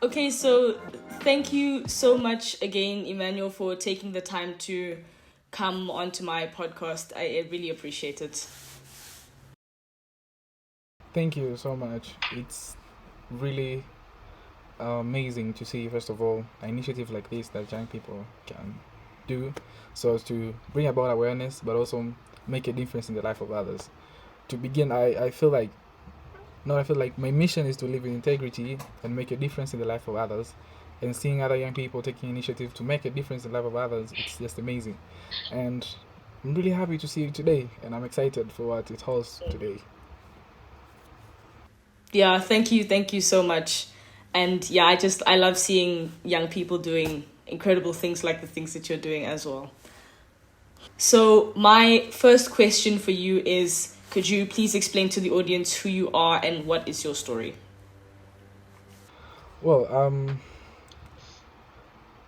Okay, so thank you so much again, Emmanuel, for taking the time to come onto my podcast. I really appreciate it. Thank you so much. It's really amazing to see, first of all, an initiative like this that young people can do so as to bring about awareness but also make a difference in the life of others. To begin, I feel like no, I feel like my mission is to live in integrity and make a difference in the life of others. And seeing other young people taking initiative to make a difference in the life of others, it's just amazing. And I'm really happy to see you today, and I'm excited for what it holds today. Yeah, thank you so much. And yeah, I love seeing young people doing incredible things like the things that you're doing as well. So, my first question for you is, could you please explain to the audience who you are and what is your story? Well,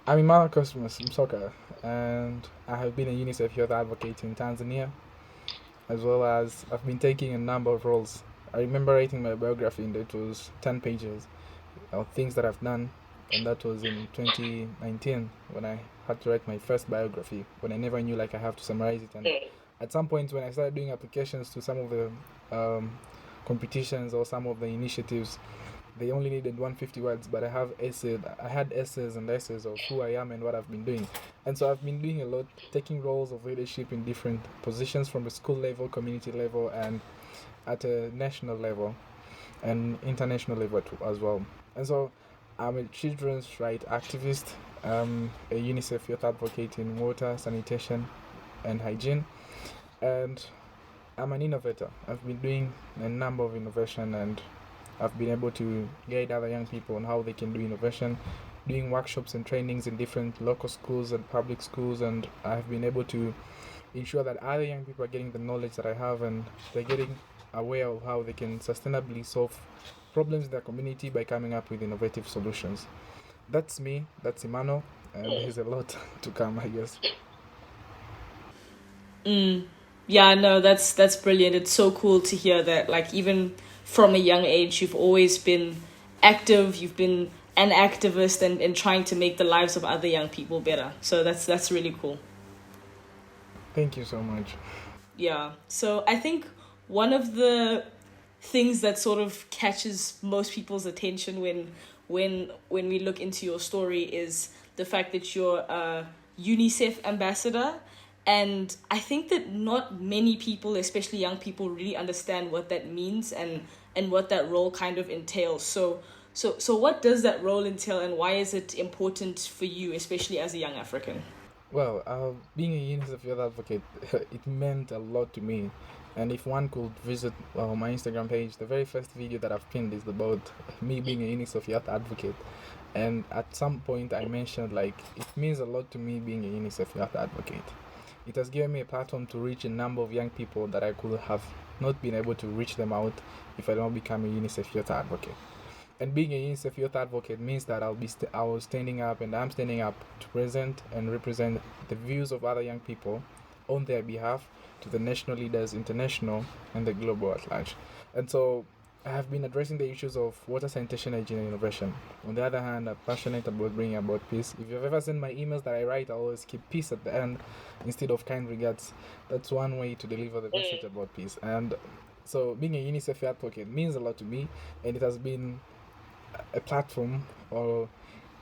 I'm Emmanuel Msoka, and I have been a UNICEF Youth Advocate in Tanzania, as well as I've been taking a number of roles. I remember writing my biography, and it was 10 pages of things that I've done, and that was in 2019 when I had to write my first biography, when I never knew like I have to summarize it. And at some point, when I started doing applications to some of the um, competitions or some of the initiatives, they only needed 150 words, but I had essays and essays of who I am and what I've been doing. And so I've been doing a lot, taking roles of leadership in different positions from the school level, community level, and at a national level and international level as well. And so I'm a children's rights activist, a UNICEF Youth Advocate in water, sanitation, and hygiene, and I'm an innovator. I've been doing a number of innovation, and I've been able to guide other young people on how they can do innovation, doing workshops and trainings in different local schools and public schools, and I've been able to ensure that other young people are getting the knowledge that I have, and they're getting aware of how they can sustainably solve problems in their community by coming up with innovative solutions. That's me, that's Emmanuel, and there's a lot to come, I guess. Yeah, no, that's brilliant. It's so cool to hear that, like, even from a young age, you've always been active, you've been an activist and trying to make the lives of other young people better. So that's really cool. Thank you so much. Yeah. So I think one of the things that sort of catches most people's attention when we look into your story is the fact that you're a UNICEF ambassador. And I think that not many people, especially young people, really understand what that means and what that role kind of entails. So what does that role entail, and why is it important for you, especially as a young African? Well, being a UNICEF Youth Advocate, it meant a lot to me. And if one could visit my Instagram page, the very first video that I've pinned is about me being a UNICEF Youth Advocate. And at some point, I mentioned like it means a lot to me being a UNICEF Youth Advocate. It has given me a platform to reach a number of young people that I could have not been able to reach them out if I don't become a UNICEF Youth Advocate. And being a UNICEF Youth Advocate means that I was standing up, and I'm standing up to present and represent the views of other young people on their behalf to the national leaders, international, and the global at large. And so I have been addressing the issues of water, sanitation, hygiene, and innovation. On the other hand, I'm passionate about bringing about peace. If you've ever seen my emails that I write, I always keep peace at the end instead of kind regards. That's one way to deliver the message about peace. And so being a UNICEF advocate means a lot to me, and it has been a platform or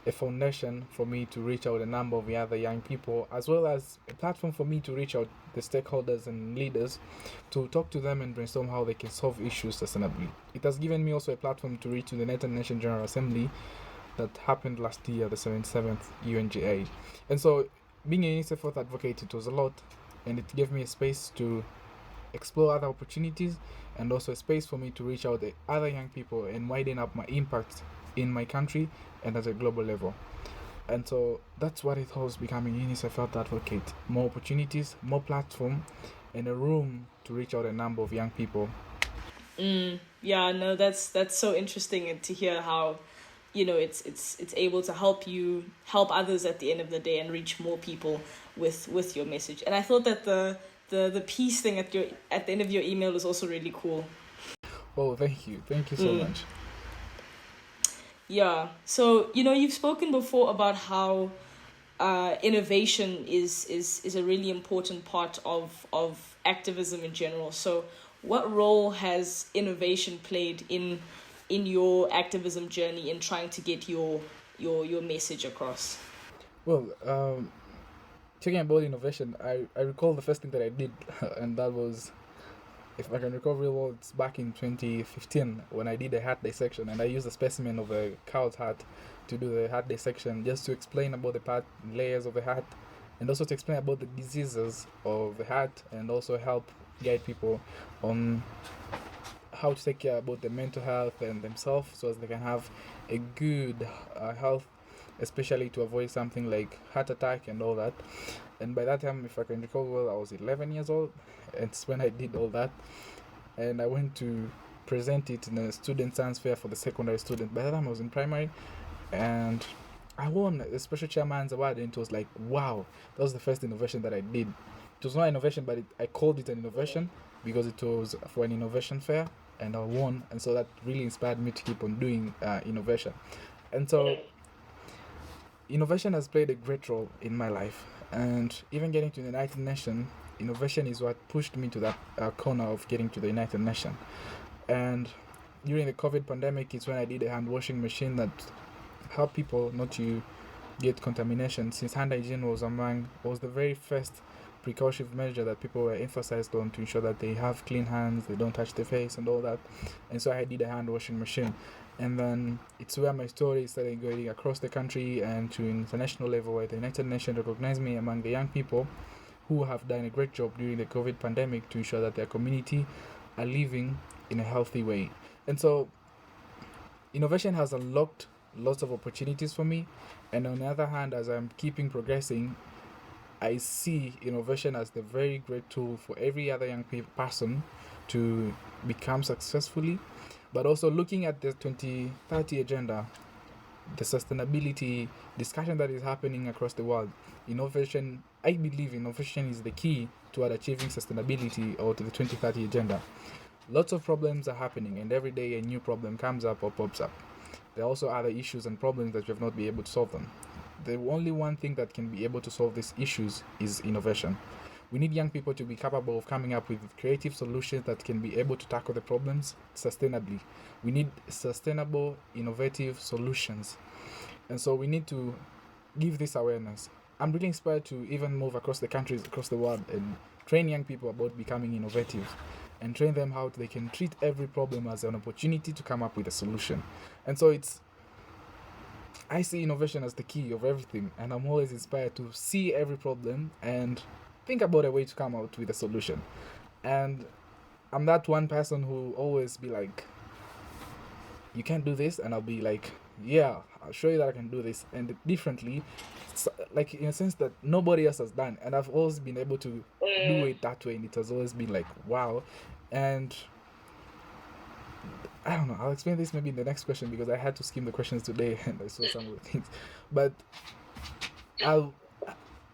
a foundation for me to reach out a number of the other young people, as well as a platform for me to reach out the stakeholders and leaders to talk to them and brainstorm how they can solve issues sustainably. It has given me also a platform to reach to the United Nations General Assembly that happened last year, the 77th UNGA. And so, being a UNICEF Youth Advocate, it was a lot, and it gave me a space to explore other opportunities and also a space for me to reach out to other young people and widen up my impact in my country and at a global level. And so that's what it holds becoming UNICEF Youth Advocate. More opportunities, more platform, and a room to reach out a number of young people. Yeah, no, that's so interesting to hear how, it's able to help others at the end of the day and reach more people with your message. And I thought that the peace thing at the end of your email is also really cool. Oh, thank you so much. Yeah. So, you've spoken before about how innovation is a really important part of activism in general. So, what role has innovation played in your activism journey in trying to get your message across? Well, talking about innovation, I recall the first thing that I did, and that was, if I can recall real well, it's back in 2015 when I did a heart dissection, and I used a specimen of a cow's heart to do the heart dissection, just to explain about the part layers of the heart, and also to explain about the diseases of the heart, and also help guide people on how to take care about the mental health and themselves, so as they can have a good health, especially to avoid something like heart attack and all that. And by that time, if I can recall well, I was 11 years old. It's when I did all that, and I went to present it in a student science fair for the secondary student. By that time, I was in primary, and I won a special chairman's award, and it was like, wow, that was the first innovation that I did. It was not innovation, but I called it an innovation because it was for an innovation fair, and I won, and so that really inspired me to keep on doing innovation. And so innovation has played a great role in my life, and even getting to the United Nations, innovation is what pushed me to that corner of getting to the United Nations. And during the COVID pandemic, it's when I did a hand washing machine that helped people not to get contamination, since hand hygiene was the very first precautionary measure that people were emphasized on to ensure that they have clean hands, they don't touch their face and all that. And so I did a hand washing machine, and then it's where my story started going across the country and to international level, where the United Nations recognized me among the young people who have done a great job during the COVID pandemic to ensure that their community are living in a healthy way. And so innovation has unlocked lots of opportunities for me, and on the other hand, as I'm keeping progressing, I see innovation as the very great tool for every other young person to become successfully. But also looking at the 2030 agenda, the sustainability discussion that is happening across the world, innovation, I believe innovation is the key to achieving sustainability or to the 2030 agenda. Lots of problems are happening, and every day a new problem comes up or pops up. There are also other issues and problems that we have not been able to solve them. The only one thing that can be able to solve these issues is innovation. We need young people to be capable of coming up with creative solutions that can be able to tackle the problems sustainably. We need sustainable, innovative solutions. And so we need to give this awareness. I'm really inspired to even move across the countries, across the world, and train young people about becoming innovative, and train them how they can treat every problem as an opportunity to come up with a solution. And so I see innovation as the key of everything, and I'm always inspired to see every problem and think about a way to come out with a solution. And I'm that one person who always be like, you can't do this, and I'll be like, yeah, I'll show you that I can do this, and differently, like in a sense that nobody else has done, and I've always been able to do it that way, and it has always been like, wow. And I don't know, I'll explain this maybe in the next question, because I had to skim the questions today and I saw some of the things. But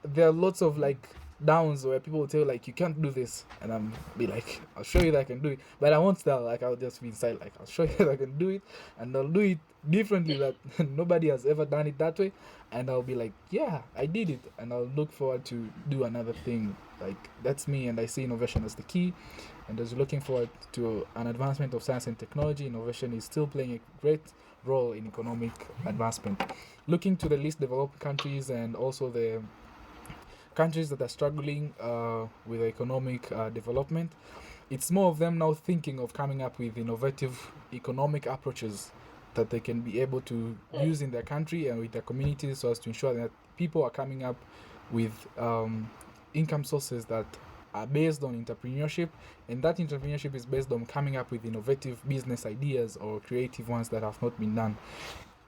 there are lots of like downs where people will tell like, you can't do this, and I'm be like, I'll show you that I can do it, but I won't tell, like I'll just be inside like, I'll show you that I can do it, and I'll do it differently, that nobody has ever done it that way, and I'll be like, yeah, I did it, and I'll look forward to do another thing. Like, that's me, and I see innovation as the key. And as you're looking forward to an advancement of science and technology, innovation is still playing a great role in economic advancement. Looking to the least developed countries and also the countries that are struggling with economic development, it's more of them now thinking of coming up with innovative economic approaches that they can be able to use in their country and with their communities, so as to ensure that people are coming up with income sources that are based on entrepreneurship, and that entrepreneurship is based on coming up with innovative business ideas or creative ones that have not been done.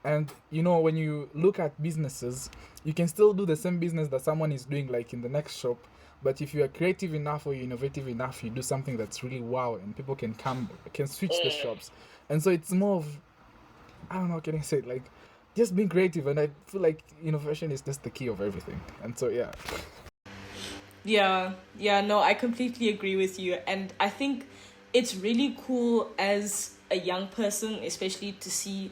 And when you look at businesses, you can still do the same business that someone is doing like in the next shop, but if you are creative enough or you're innovative enough, you do something that's really wow, and people can switch the shops. And so it's more of, I don't know, can I say it, like just being creative, and I feel like innovation is just the key of everything. And so Yeah, no, I completely agree with you. And I think it's really cool as a young person, especially to see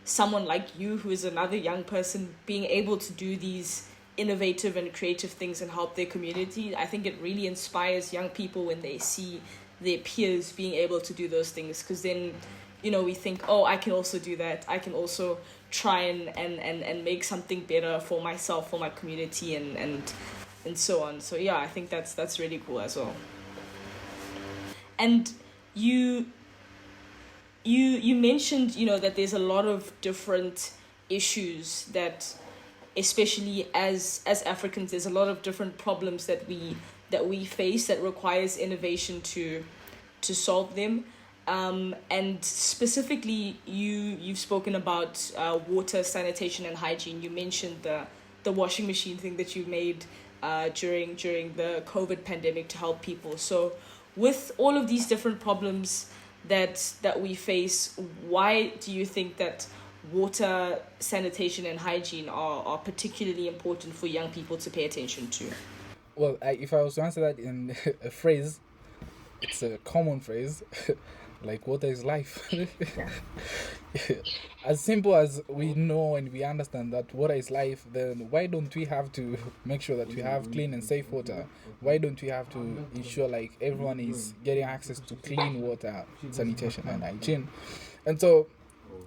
someone like you, who is another young person, being able to do these innovative and creative things and help their community, I think it really inspires young people when they see their peers being able to do those things, because then, you know, we think, oh, I can also do that. I can also try and make something better for myself, for my community, and so on. So yeah, I think that's really cool as well. And you mentioned, you know, that there's a lot of different issues that, especially as Africans, there's a lot of different problems that we face that requires innovation to solve them. And specifically, you've spoken about water, sanitation, and hygiene. You mentioned the washing machine thing that you made during the COVID pandemic to help people. So with all of these different problems that we face, why do you think that water, sanitation, and hygiene are particularly important for young people to pay attention to? Well, if I was to answer that in a phrase, it's a common phrase, like water is life. As simple as we know and we understand that water is life, then why don't we have to make sure that we have clean and safe water? Why don't we have to ensure like everyone is getting access to clean water, sanitation, and hygiene? And so,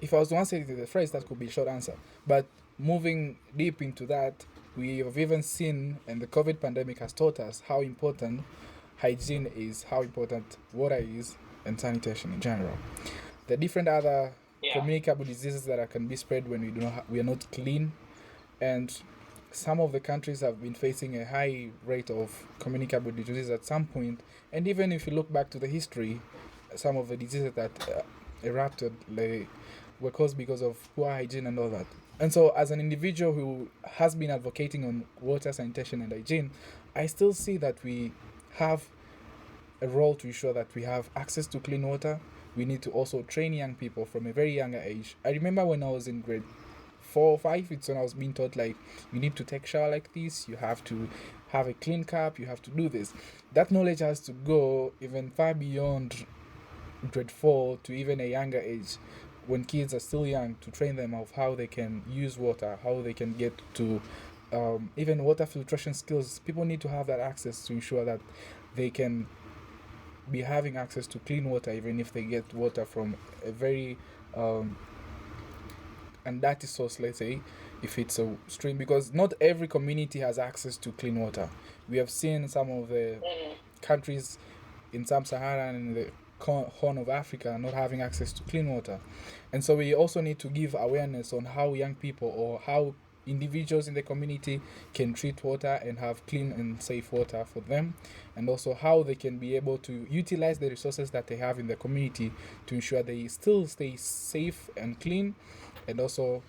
if I was to answer it in the phrase, that could be a short answer. But moving deep into that, we have even seen, and the COVID pandemic has taught us how important hygiene is, how important water is, and sanitation in general. There are different other communicable diseases that can be spread when we are not clean, and some of the countries have been facing a high rate of communicable diseases at some point. And even if you look back to the history, some of the diseases that erupted were caused because of poor hygiene and all that. And so, as an individual who has been advocating on water, sanitation, and hygiene, I still see that we have a role to ensure that we have access to clean water. We need to also train young people from a very younger age. I remember when I was in grade 4 or 5, it's when I was being taught, like, you need to take a shower like this, you have to have a clean cup, you have to do this. That knowledge has to go even far beyond grade 4 to even a younger age, when kids are still young, to train them of how they can use water, how they can get to even water filtration skills. People need to have that access to ensure that they can be having access to clean water, even if they get water from a very undirty source, let's say, if it's a stream, because not every community has access to clean water. We have seen some of the countries in Sub-Saharan and the Horn of Africa not having access to clean water. And so we also need to give awareness on how young people or how individuals in the community can treat water and have clean and safe water for them, and also how they can be able to utilize the resources that they have in the community to ensure they still stay safe and clean, and also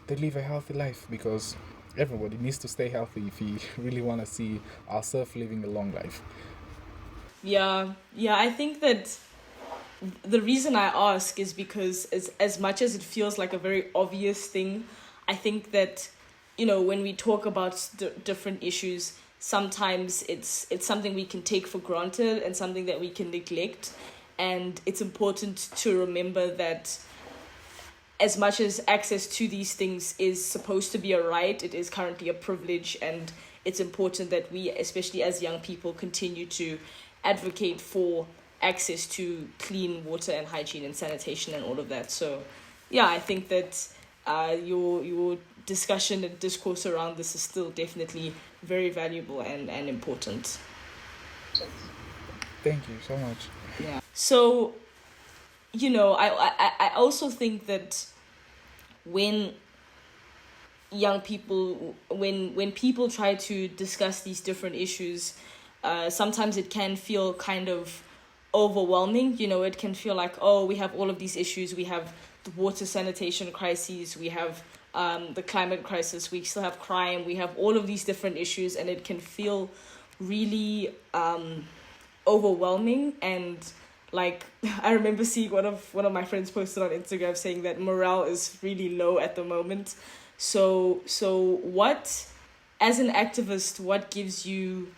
they live a healthy life, because everybody needs to stay healthy if we really want to see ourselves living a long life. Yeah, I think that the reason I ask is because as much as it feels like a very obvious thing, I think that, you know, when we talk about different issues, sometimes it's something we can take for granted and something that we can neglect. And it's important to remember that as much as access to these things is supposed to be a right, it is currently a privilege. And it's important that we, especially as young people, continue to advocate for access to clean water and hygiene and sanitation and all of that. So yeah, I think that your discussion and discourse around this is still definitely very valuable and important. Thank you so much. Yeah. So, you know, I also think that when young people, when people try to discuss these different issues, sometimes it can feel kind of overwhelming. You know, it can feel like, oh, we have all of these issues. We have the water sanitation crises. We have the climate crisis. We still have crime. We have all of these different issues, and it can feel really overwhelming. And like, I remember seeing one of my friends posted on Instagram saying that morale is really low at the moment. So what, as an activist, what gives you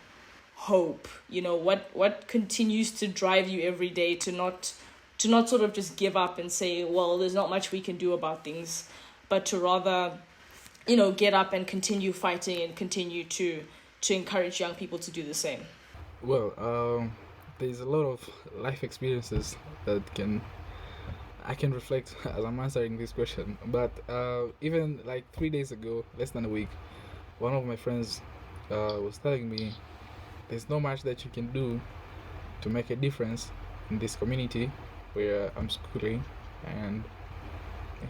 hope? You know, what continues to drive you every day to not to not sort of just give up and say, well, there's not much we can do about things, but to rather, get up and continue fighting and continue to encourage young people to do the same. Well, there's a lot of life experiences that I can reflect as I'm answering this question. But even like 3 days ago, less than a week, one of my friends was telling me there's not much that you can do to make a difference in this community where I'm schooling and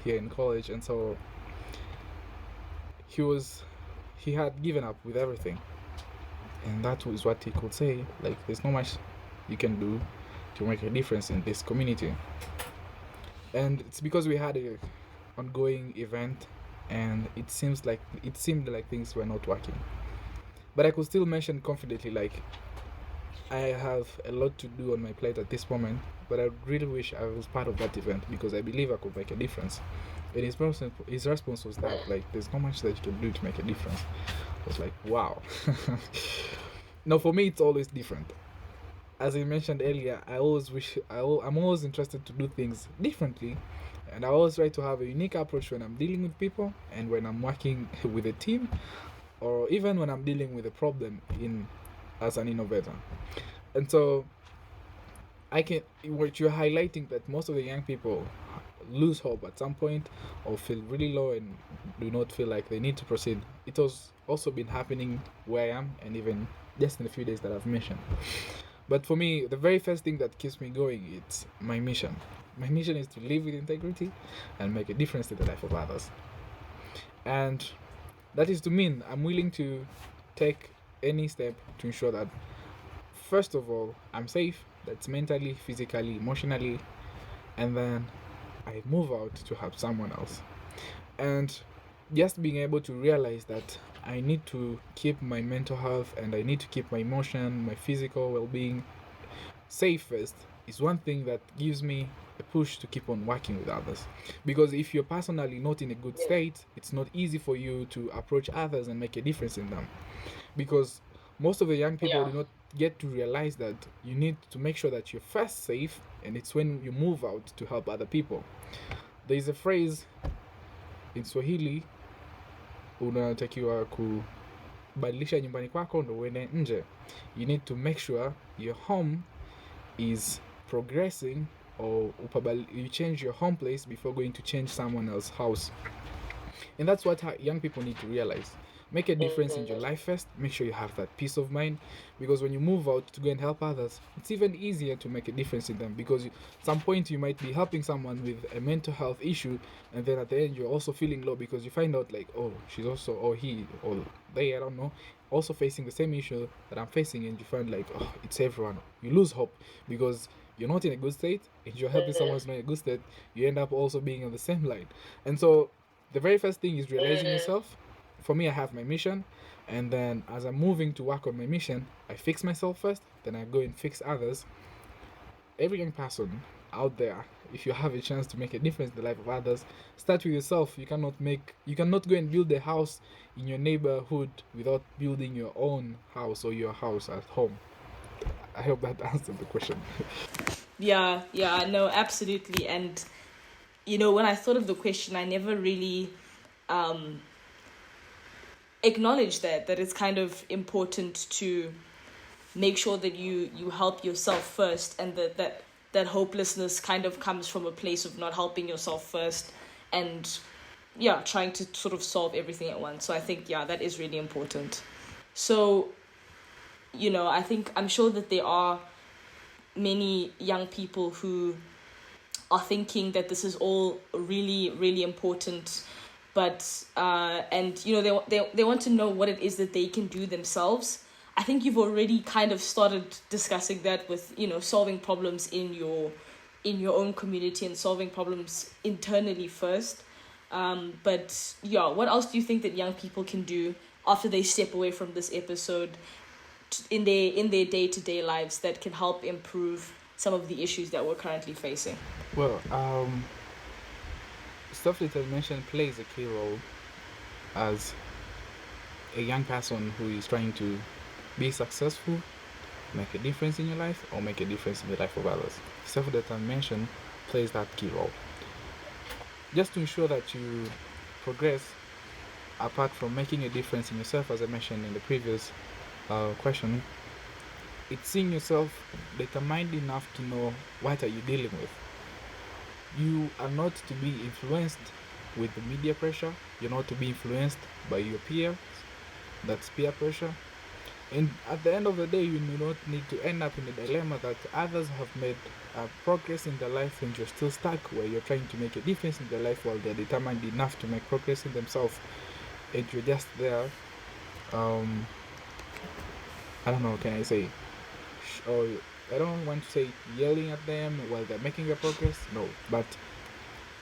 here in college. And so he had given up with everything, and that was what he could say, like, there's not much you can do to make a difference in this community. And it's because we had a ongoing event, and it seemed like things were not working, but I could still mention confidently, like, I have a lot to do on my plate at this moment, but I really wish I was part of that event because I believe I could make a difference. And his response was that, like, there's not much that you can do to make a difference. I was like, wow. Now, for me, it's always different. As I mentioned earlier, I'm always interested to do things differently, and I always try to have a unique approach when I'm dealing with people and when I'm working with a team, or even when I'm dealing with a problem as an innovator. And so what you're highlighting, that most of the young people lose hope at some point or feel really low and do not feel like they need to proceed. It has also been happening where I am, and even just in the few days that I've mentioned. But for me, the very first thing that keeps me going, it's my mission. My mission is to live with integrity and make a difference to the life of others. And that is to mean I'm willing to take any step to ensure that, first of all, I'm safe, that's mentally, physically, emotionally, and then I move out to help someone else. And just being able to realize that I need to keep my mental health and I need to keep my emotion, my physical well-being safe first is one thing that gives me a push to keep on working with others. Because if you're personally not in a good state, it's not easy for you to approach others and make a difference in them. Because most of the young people do not get to realize that you need to make sure that you're first safe, and it's when you move out to help other people. There is a phrase in Swahili, unatakiwa kubadilisha nyumbani kwako ndo uende nje. You need to make sure your home is progressing, or you change your home place before going to change someone else's house. And that's what young people need to realize. Make a difference in your life first. Make sure you have that peace of mind, because when you move out to go and help others, it's even easier to make a difference in them, because at some point you might be helping someone with a mental health issue, and then at the end you're also feeling low because you find out, like, oh, she's also, or he, or they, I don't know, also facing the same issue that I'm facing, and you find like, oh, it's everyone. You lose hope because you're not in a good state, and you're helping someone who's not in a good state. You end up also being on the same line. And so the very first thing is realizing yourself. For me, I have my mission, and then as I'm moving to work on my mission, I fix myself first, then I go and fix others. Every young person out there, if you have a chance to make a difference in the life of others, start with yourself. You cannot go and build a house in your neighborhood without building your own house, or your house at home. I hope that answered the question. Yeah, no, absolutely. And when I thought of the question, I never really acknowledge that it's kind of important to make sure that you help yourself first, and that hopelessness kind of comes from a place of not helping yourself first, and trying to sort of solve everything at once. So I think that is really important. So I'm sure that there are many young people who are thinking that this is all really, really important, but they want to know what it is that they can do themselves. I think you've already kind of started discussing that with solving problems in your own community and solving problems internally first. But what else do you think that young people can do after they step away from this episode in their day-to-day lives that can help improve some of the issues that we're currently facing? Well, stuff that I mentioned plays a key role as a young person who is trying to be successful make a difference in your life or make a difference in the life of others. Self-determination plays that key role. Just to ensure that you progress, apart from making a difference in yourself, as I mentioned in the previous question, it's seeing yourself determined enough to know what are you dealing with. You are not to be influenced with the media pressure. You're not to be influenced by your peers. That's peer pressure. And at the end of the day, you do not need to end up in a dilemma that others have made progress in their life and you're still stuck, where you're trying to make a difference in their life while they're determined enough to make progress in themselves, and you're just there. I don't know, can I say, or I don't want to say yelling at them while they're making their progress. No, but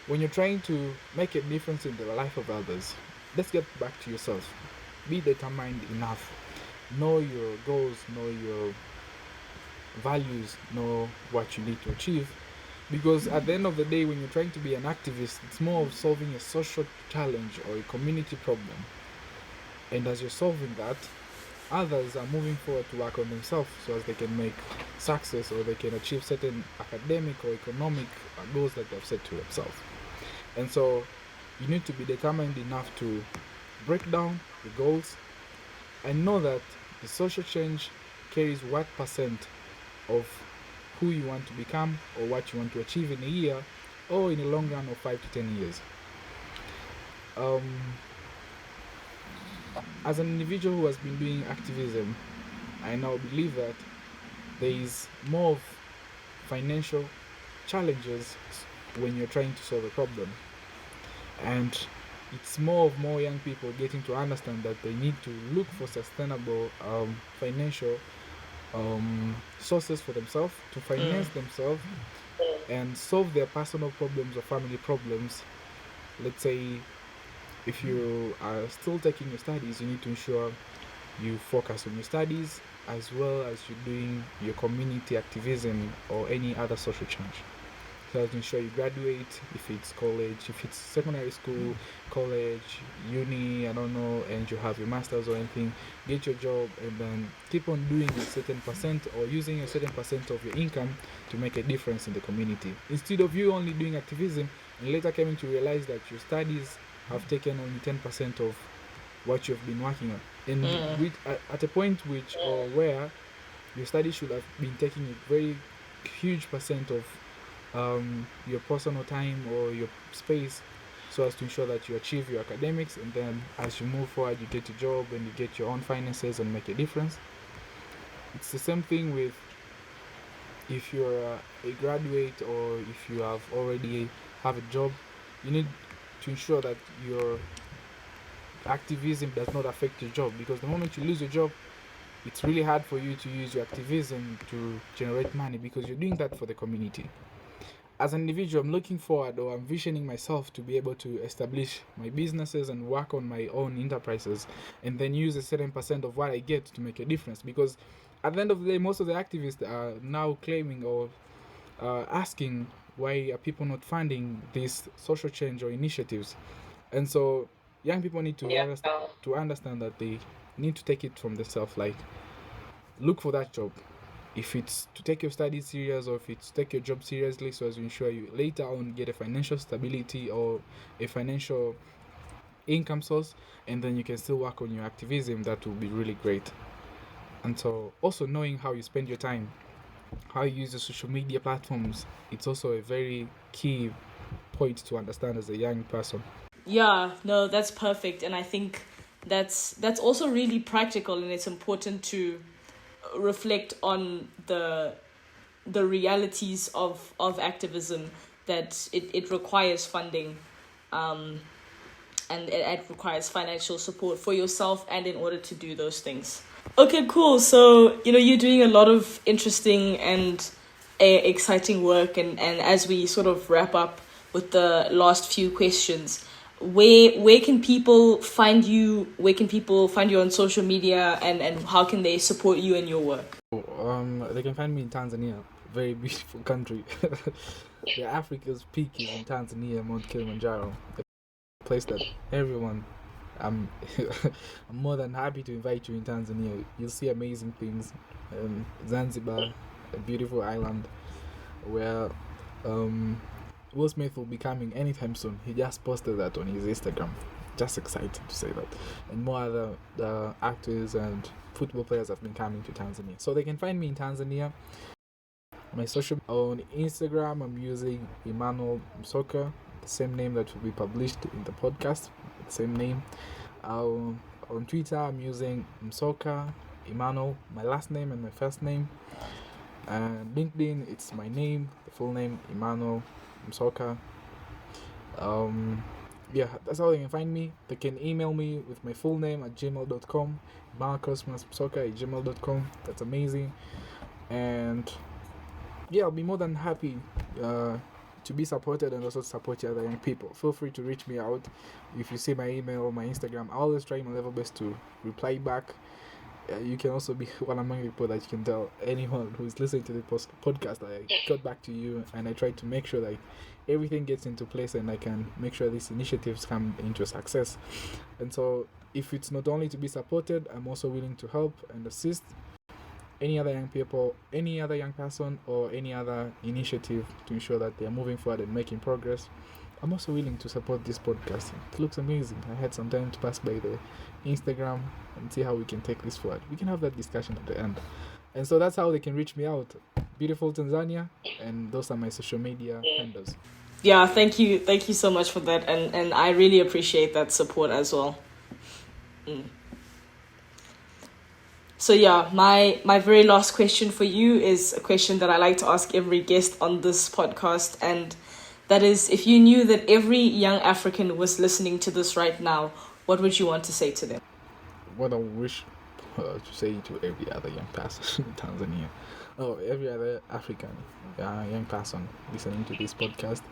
when you're trying to make a difference in the life of others, let's get back to yourself. Be determined enough. Know your goals, know your values, know what you need to achieve. Because at the end of the day, when you're trying to be an activist, it's more of solving a social challenge or a community problem. And as you're solving that, others are moving forward to work on themselves so as they can make success or they can achieve certain academic or economic goals that they've set to themselves. And so you need to be determined enough to break down the goals and know that the social change carries what percent of who you want to become or what you want to achieve in a year or in the long run of 5 to 10 years. As an individual who has been doing activism, I now believe that there is more of financial challenges when you're trying to solve a problem. And it's more young people getting to understand that they need to look for sustainable financial sources for themselves to finance themselves and solve their personal problems or family problems. Let's say if you are still taking your studies, you need to ensure you focus on your studies as well as you're doing your community activism or any other social change. So to ensure you graduate, if it's college, if it's secondary school, college, uni, I don't know, and you have your masters or anything, get your job and then keep on doing a certain percent or using a certain percent of your income to make a difference in the community. Instead of you only doing activism and later coming to realize that your studies have taken only 10% of what you've been working on. And at a point which or where your studies should have been taking a very huge percent of your personal time or your space so as to ensure that you achieve your academics, and then as you move forward you get a job and you get your own finances and make a difference. It's the same thing with if you're a graduate or if you have already have a job, you need to ensure that your activism does not affect your job, because the moment you lose your job, it's really hard for you to use your activism to generate money because you're doing that for the community. As an individual, I'm looking forward or I'm visioning myself to be able to establish my businesses and work on my own enterprises and then use a certain percent of what I get to make a difference, because at the end of the day, most of the activists are now claiming or asking why are people not funding these social change or initiatives. And so young people need to understand that they need to take it from themselves, like look for that job. If it's to take your studies serious or if it's to take your job seriously so as to ensure you later on get a financial stability or a financial income source, and then you can still work on your activism, that will be really great. And so also knowing how you spend your time, how you use the social media platforms, it's also a very key point to understand as a young person. Yeah, no, that's perfect. And I think that's also really practical, and it's important to reflect on the realities of activism, that it requires funding and it requires financial support for yourself and in order to do those things. Okay, cool. So you're doing a lot of interesting and exciting work, and as we sort of wrap up with the last few questions, where can people find you? Where can people find you on social media, and how can they support you in your work? They can find me in Tanzania, very beautiful country. The Africa's peak is in Tanzania, Mount Kilimanjaro, a place that everyone. I'm more than happy to invite you in Tanzania. You'll see amazing things. Zanzibar, a beautiful island where Will Smith will be coming anytime soon. He just posted that on his Instagram. Just excited to say that. And more other actors and football players have been coming to Tanzania. So they can find me in Tanzania. My social on Instagram, I'm using Emmanuel Msoka, the same name that will be published in the podcast, the same name. On Twitter, I'm using Msoka, Emmanuel, my last name and my first name. And LinkedIn, it's my name, the full name, Emmanuel Msoka. Yeah, that's how they can find me. They can email me with my full name at gmail.com, marcosmsoka@gmail.com. That's amazing. And yeah, I'll be more than happy to be supported and also support other young people. Feel free to reach me out. If you see my email or my Instagram, I always try my level best to reply back. You can also be one among the people that you can tell anyone who is listening to the podcast that I got back to you, and I try to make sure that everything gets into place and I can make sure these initiatives come into success. And so if it's not only to be supported, I'm also willing to help and assist any other young people, any other young person, or any other initiative to ensure that they are moving forward and making progress. I'm also willing to support this podcast. It looks amazing. I had some time to pass by the Instagram and see how we can take this forward. We can have that discussion at the end. And so that's how they can reach me out. Beautiful Tanzania, and those are my social media handles. Yeah, thank you so much for that, and I really appreciate that support as well. So yeah, my very last question for you is a question that I like to ask every guest on this podcast, and that is, if you knew that every young African was listening to this right now, what would you want to say to them? What I wish to say to every other young person in Tanzania, every other African young person listening to this podcast,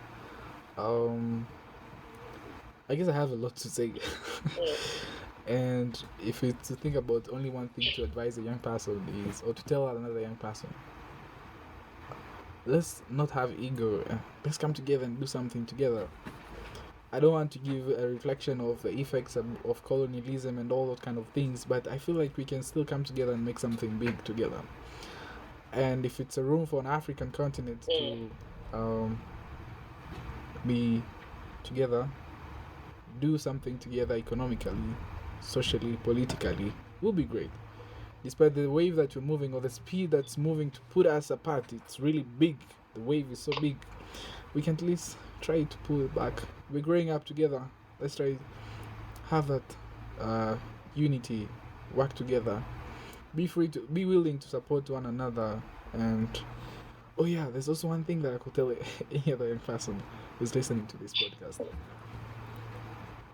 I guess I have a lot to say. And if it's to think about only one thing to advise a young person or to tell another young person, let's not have ego. Let's come together and do something together. I don't want to give a reflection of the effects of colonialism and all those kind of things, but I feel like we can still come together and make something big together. And if it's a room for an African continent to be together, do something together economically, socially, politically, will be great. Despite the wave that we're moving, or the speed that's moving to put us apart, it's really big. The wave is so big. We can at least try to pull it back. We're growing up together. Let's try have that unity, work together. Be willing to support one another. And oh yeah, there's also one thing that I could tell any other young person who's listening to this podcast.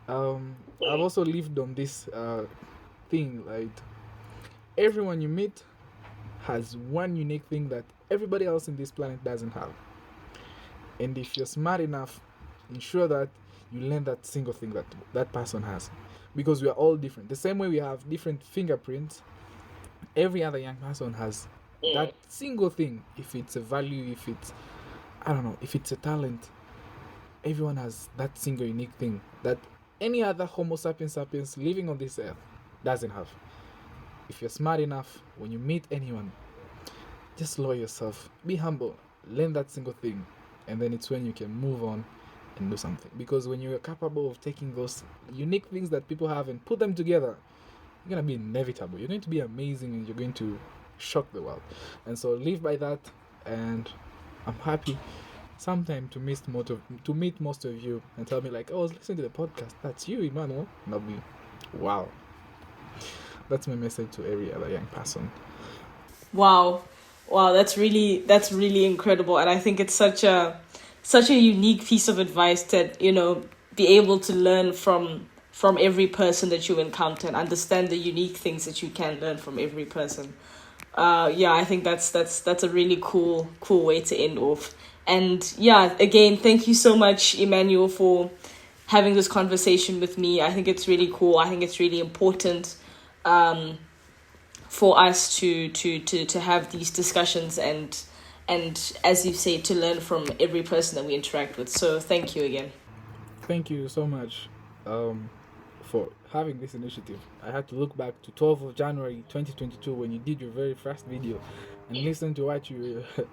I've also lived on this thing, like everyone you meet has one unique thing that everybody else in this planet doesn't have. And if you're smart enough, ensure that you learn that single thing that person has. Because we are all different. The same way we have different fingerprints, every other young person has that single thing. If it's a value, if it's a talent, everyone has that single unique thing that any other Homo sapiens living on this earth doesn't have. If you're smart enough, when you meet anyone, just lower yourself, be humble, learn that single thing, and then it's when you can move on and do something. Because when you're capable of taking those unique things that people have and put them together, you're going to be inevitable. You're going to be amazing and you're going to shock the world. And so live by that, and I'm happy sometime to meet most of you and tell me like, oh, I was listening to the podcast. That's you, Emmanuel. And I'll be, wow. That's my message to every other young person. Wow, that's really incredible, and I think it's such a unique piece of advice that, be able to learn from every person that you encounter and understand the unique things that you can learn from every person. I think that's a really cool way to end off. And yeah, again, thank you so much, Emmanuel, for having this conversation with me. I think it's really cool. I think it's really important for us to have these discussions and as you say, to learn from every person that we interact with. So thank you again. Thank you so much for having this initiative. I had to look back to 12th of January 2022 when you did your very first video and listen to what you were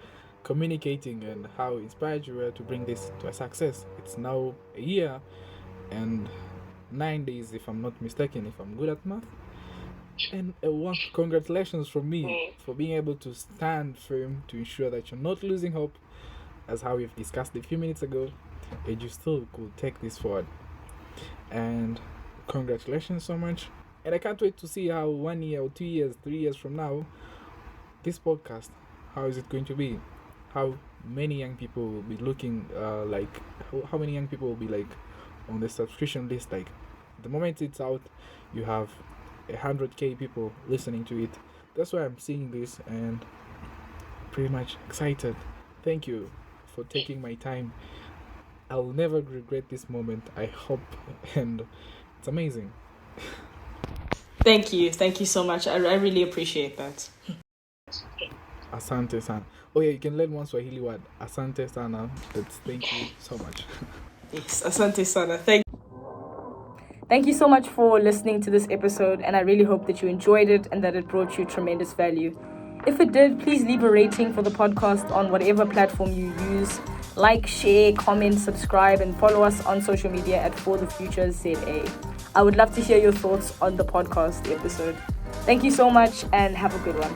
communicating and how inspired you were to bring this to a success. It's now a year and 9 days, if I'm not mistaken, if I'm good at math. And congratulations from me for being able to stand firm to ensure that you're not losing hope, as how we've discussed a few minutes ago, and you still could take this forward. And congratulations so much. And I can't wait to see how 1 year or 2 years, 3 years from now, this podcast, how is it going to be? How many young people will be looking how many young people will be like on the subscription list? Like the moment it's out, you have 100k people listening to it. That's why I'm seeing this and pretty much excited. Thank you for taking my time. I'll never regret this moment, I hope, and it's amazing. Thank you so much. I really appreciate that. Asante sana. Oh yeah, you can learn one Swahili word. Asante sana. That's thank you so much. Yes, asante sana. Thank you so much for listening to this episode, and I really hope that you enjoyed it and that it brought you tremendous value. If it did, please leave a rating for the podcast on whatever platform you use. Like, share, comment, subscribe, and follow us on social media at For the Future ZA. I would love to hear your thoughts on the podcast episode. Thank you so much and have a good one.